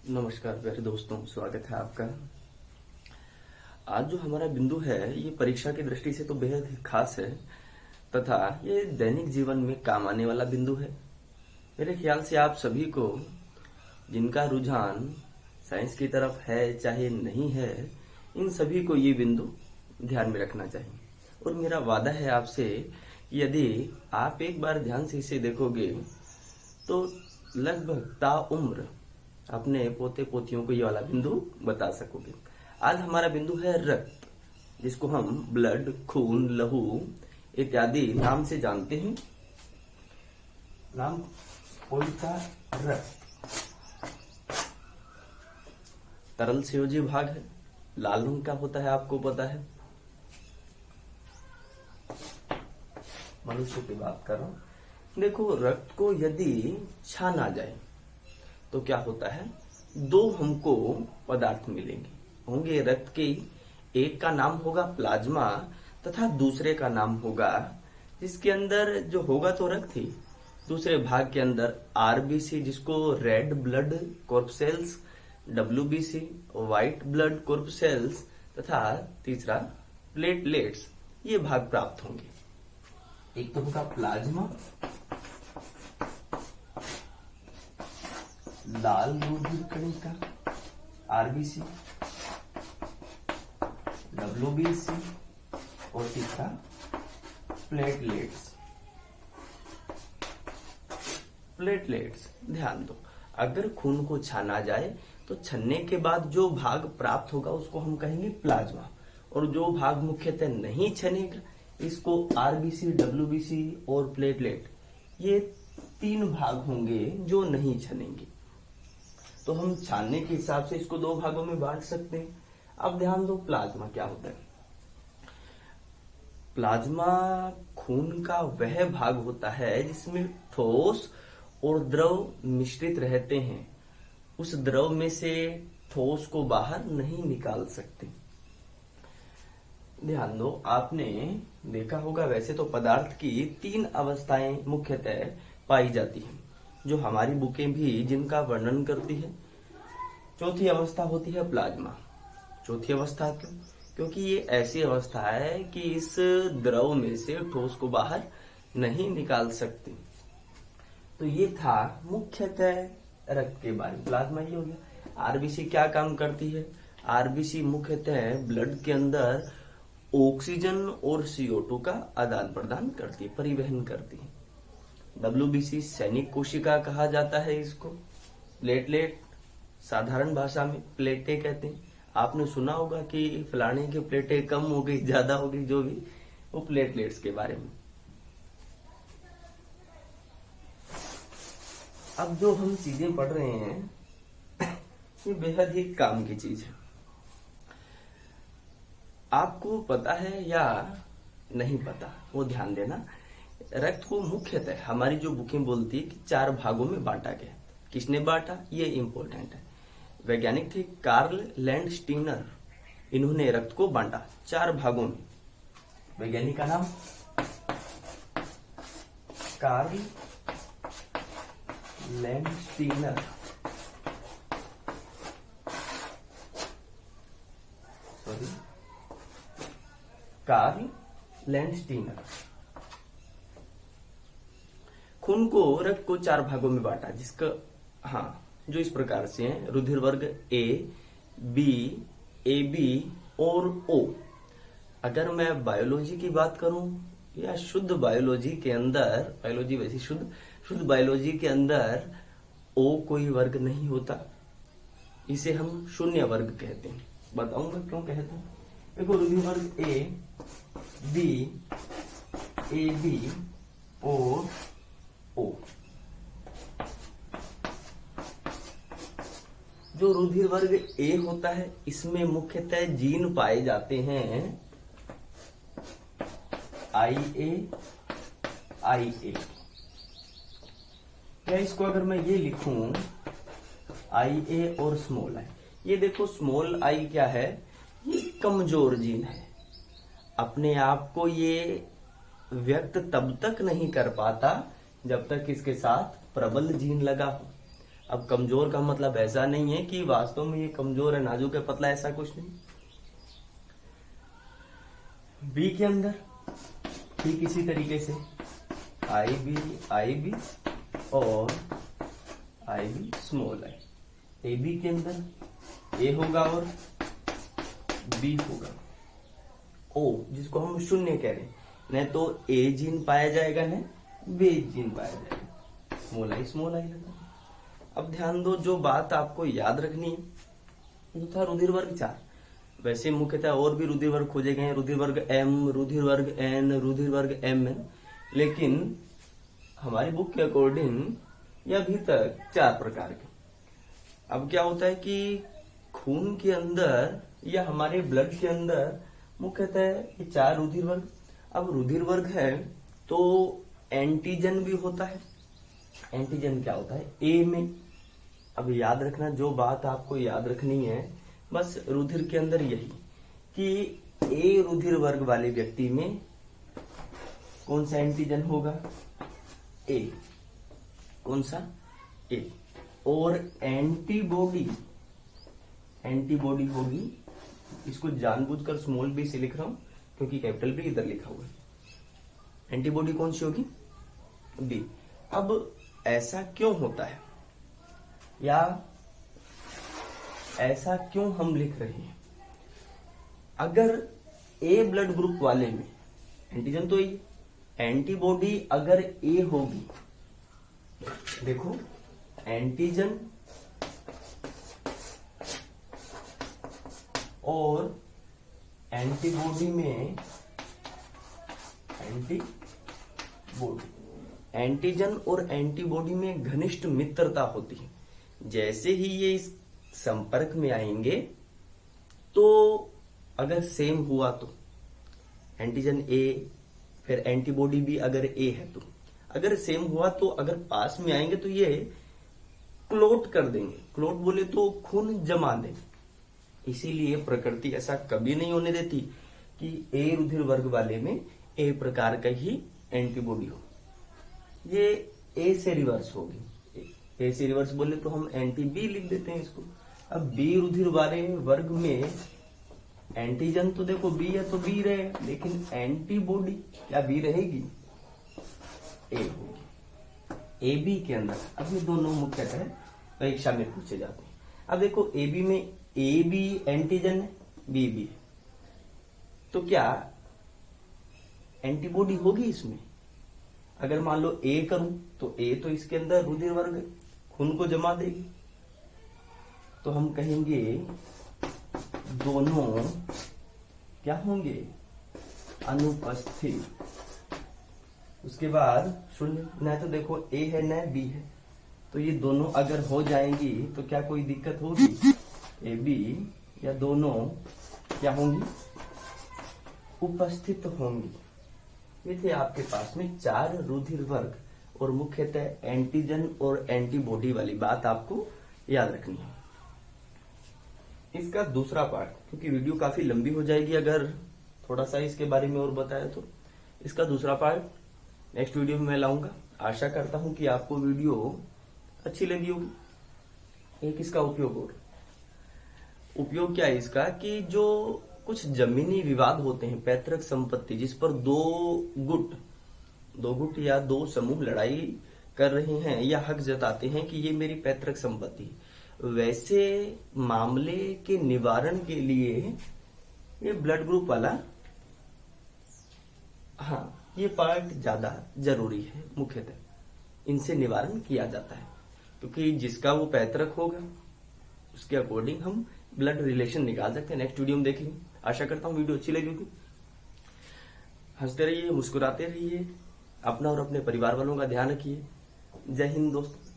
नमस्कार प्यारे दोस्तों, स्वागत है आपका। आज जो हमारा बिंदु है ये परीक्षा की दृष्टि से तो बेहद ही खास है तथा ये दैनिक जीवन में काम आने वाला बिंदु है। मेरे ख्याल से आप सभी को जिनका रुझान साइंस की तरफ है चाहे नहीं है, इन सभी को ये बिंदु ध्यान में रखना चाहिए। और मेरा वादा है आपसे कि यदि आप एक बार ध्यान से इसे देखोगे तो लगभग ताउम्र अपने पोते पोतियों को ये वाला बिंदु बता सकोगे। आज हमारा बिंदु है रक्त, जिसको हम ब्लड, खून, लहू इत्यादि नाम से जानते हैं। नाम कोई का रक्त तरल संयोजी भाग है, लाल रंग का होता है, आपको पता है। मनुष्य की बात कर रहा हूं। देखो, रक्त को यदि छाना जाए तो क्या होता है, दो हमको पदार्थ मिलेंगे होंगे रक्त के। एक का नाम होगा प्लाज्मा तथा दूसरे का नाम होगा, जिसके अंदर जो होगा तो रक्त ही, दूसरे भाग के अंदर आरबीसी जिसको red blood corpuscles, WBC white blood corpuscles तथा तीसरा प्लेटलेट्स, ये भाग प्राप्त होंगे। एक तो होगा प्लाज्मा, लाल रोधिर कणिका आरबीसी, डब्ल्यूबीसी और तीसरा प्लेटलेट्स। प्लेटलेट्स ध्यान दो, अगर खून को छाना जाए तो छन्ने के बाद जो भाग प्राप्त होगा उसको हम कहेंगे प्लाज्मा, और जो भाग मुख्यतः नहीं छनेगा इसको आरबीसी, डब्ल्यूबीसी और प्लेटलेट, ये तीन भाग होंगे जो नहीं छनेंगे। तो हम छानने के हिसाब से इसको दो भागों में बांट सकते हैं। अब ध्यान दो, प्लाज्मा क्या होता है। प्लाज्मा खून का वह भाग होता है जिसमें ठोस और द्रव मिश्रित रहते हैं। उस द्रव में से ठोस को बाहर नहीं निकाल सकते। ध्यान दो, आपने देखा होगा वैसे तो पदार्थ की तीन अवस्थाएं मुख्यतः पाई जाती हैं, जो हमारी बुकें भी जिनका वर्णन करती है। चौथी अवस्था होती है प्लाज्मा। चौथी अवस्था क्यों? क्योंकि ये ऐसी अवस्था है कि इस द्रव में से ठोस को बाहर नहीं निकाल सकती। तो ये था मुख्यतः रक्त के बारे में। प्लाज्मा ये हो गया। आरबीसी क्या काम करती है? आरबीसी मुख्यतः ब्लड के अंदर ऑक्सीजन और CO2 का आदान प्रदान करती है, परिवहन करती है। डब्ल्यूबीसी सैनिक कोशिका कहा जाता है इसको। प्लेटलेट साधारण भाषा में प्लेटें कहते हैं। आपने सुना होगा कि फलाने की प्लेटें कम हो गई, ज्यादा हो गई, जो भी, वो प्लेटलेट्स के बारे में। अब जो हम चीजें पढ़ रहे हैं ये बेहद ही काम की चीज है। आपको पता है या नहीं पता वो ध्यान देना। रक्त को मुख्यतः हमारी जो बुकें बोलती है कि चार भागों में बांटा गया। किसने बांटा, ये इंपॉर्टेंट है। वैज्ञानिक थे कार्ल लैंडस्टीनर, इन्होंने रक्त को बांटा चार भागों में। वैज्ञानिक का नाम कार्ल लैंडस्टीनर। Karl Landsteiner. खून को, रक्त को चार भागों में बांटा, जिसका जो इस प्रकार से है। रुधिर वर्ग A, B, AB और O। अगर मैं बायोलॉजी की बात करूं या शुद्ध बायोलॉजी के अंदर, बायोलॉजी वैसी शुद्ध बायोलॉजी के अंदर O कोई वर्ग नहीं होता, इसे हम शून्य वर्ग कहते हैं। बताऊंगा क्यों कहते हैं। देखो, रुधिर वर्ग A, B, AB और O। जो रुधिर वर्ग A होता है इसमें मुख्यतः जीन पाए जाते हैं IA, IA। या इसको अगर मैं ये लिखूं IA और स्मॉल आई, ये देखो स्मॉल आई क्या है, ये कमजोर जीन है। अपने आप को ये व्यक्त तब तक नहीं कर पाता जब तक इसके साथ प्रबल जीन लगा हो। अब कमजोर का मतलब ऐसा नहीं है कि वास्तव में ये कमजोर है, नाजुक है, पतला, ऐसा कुछ नहीं। बी के अंदर ठीक इसी तरीके से आई बी और I B small I. A B के अंदर ए होगा और बी होगा। ओ जिसको हम शून्य कह रहे हैं, न तो ए जीन पाया जाएगा न बी जीन पाया जाएगा, स्मॉल आई लगा। अब ध्यान दो, जो बात आपको याद रखनी है वो था रुधिर वर्ग 4। वैसे मुख्यतः और भी रुधिर वर्ग खोजे गए, रुधिर वर्ग एम, रुधिर वर्ग एन, रुधिर वर्ग एम एन, लेकिन हमारी बुक के अकॉर्डिंग ये अभी तक 4 प्रकार के। अब क्या होता है कि खून के अंदर या हमारे ब्लड के अंदर मुख्यतः ये 4 रुधिर वर्ग। अब रुधिर वर्ग है तो एंटीजन भी होता है। एंटीजन क्या होता है? ए में। अब याद रखना, जो बात आपको याद रखनी है बस रुधिर के अंदर यही कि ए रुधिर वर्ग वाले व्यक्ति में कौन सा एंटीजन होगा? ए। कौन सा? ए। और एंटीबॉडी होगी, इसको जानबूझकर स्मॉल बी से लिख रहा हूं क्योंकि कैपिटल बी इधर लिखा हुआ है। एंटीबॉडी कौन सी होगी? बी। अब ऐसा क्यों होता है या ऐसा क्यों हम लिख रहे हैं? अगर ए ब्लड ग्रुप वाले में एंटीजन तो ये, एंटीबॉडी अगर ए होगी, देखो एंटीजन और एंटीबॉडी में एंटीजन और एंटीबॉडी में घनिष्ठ मित्रता होती है। जैसे ही ये इस संपर्क में आएंगे तो अगर सेम हुआ तो एंटीजन ए, फिर एंटीबॉडी भी अगर ए है तो अगर सेम हुआ तो अगर पास में आएंगे तो ये क्लोट कर देंगे। क्लोट बोले तो खून जमा देंगे। इसीलिए प्रकृति ऐसा कभी नहीं होने देती कि ए रुधिर वर्ग वाले में ए प्रकार का ही एंटीबॉडी हो। ये ए से रिवर्स होगी। ए से रिवर्स बोले तो हम एंटी बी लिख देते हैं इसको। अब बी रुधिर वाले वर्ग में एंटीजन तो देखो बी है तो बी रहे, लेकिन एंटीबॉडी क्या बी रहेगी? ए होगी। ए बी के अंदर अब ये दोनों मुख्यतः परीक्षा में पूछे जाते हैं। अब देखो ए बी में ए बी एंटीजन है, बी भी है, तो क्या एंटीबॉडी होगी इसमें? अगर मान लो ए करूं तो ए तो इसके अंदर रुधिर वर्ग खून को जमा देगी, तो हम कहेंगे दोनों क्या होंगे? अनुपस्थित। उसके बाद शून्य, न तो देखो ए है न बी है, तो ये दोनों अगर हो जाएंगी तो क्या कोई दिक्कत होगी? ए बी या दोनों क्या होंगी? उपस्थित होंगी। ये थे आपके पास में 4 रुधिर वर्ग और मुख्यतः एंटीजन और एंटीबॉडी वाली बात आपको याद रखनी है। इसका दूसरा पार्ट, क्योंकि वीडियो काफी लंबी हो जाएगी अगर थोड़ा सा इसके बारे में और बताया तो, इसका दूसरा पार्ट नेक्स्ट वीडियो में मैं लाऊंगा। आशा करता हूं कि आपको वीडियो अच्छी लगी होगी। एक इसका उपयोग क्या है इसका कि जो कुछ जमीनी विवाद होते हैं, पैतृक संपत्ति, जिस पर दो गुट या 2 समूह लड़ाई कर रहे हैं या हक जताते हैं कि ये मेरी पैतृक संपत्ति, वैसे मामले के निवारण के लिए ये ब्लड ग्रुप वाला, हाँ, ये पार्ट ज्यादा जरूरी है। मुख्यतः इनसे निवारण किया जाता है क्योंकि जिसका वो पैतृक होगा उसके अकॉर्डिंग हम ब्लड रिलेशन निकाल सकते हैं। नेक्स्ट वीडियो में देखेंगे। आशा करता हूँ वीडियो अच्छी लगी होगी। हंसते रहिए, मुस्कुराते रहिए, अपना और अपने परिवार वालों का ध्यान रखिए। जय हिंद दोस्तों।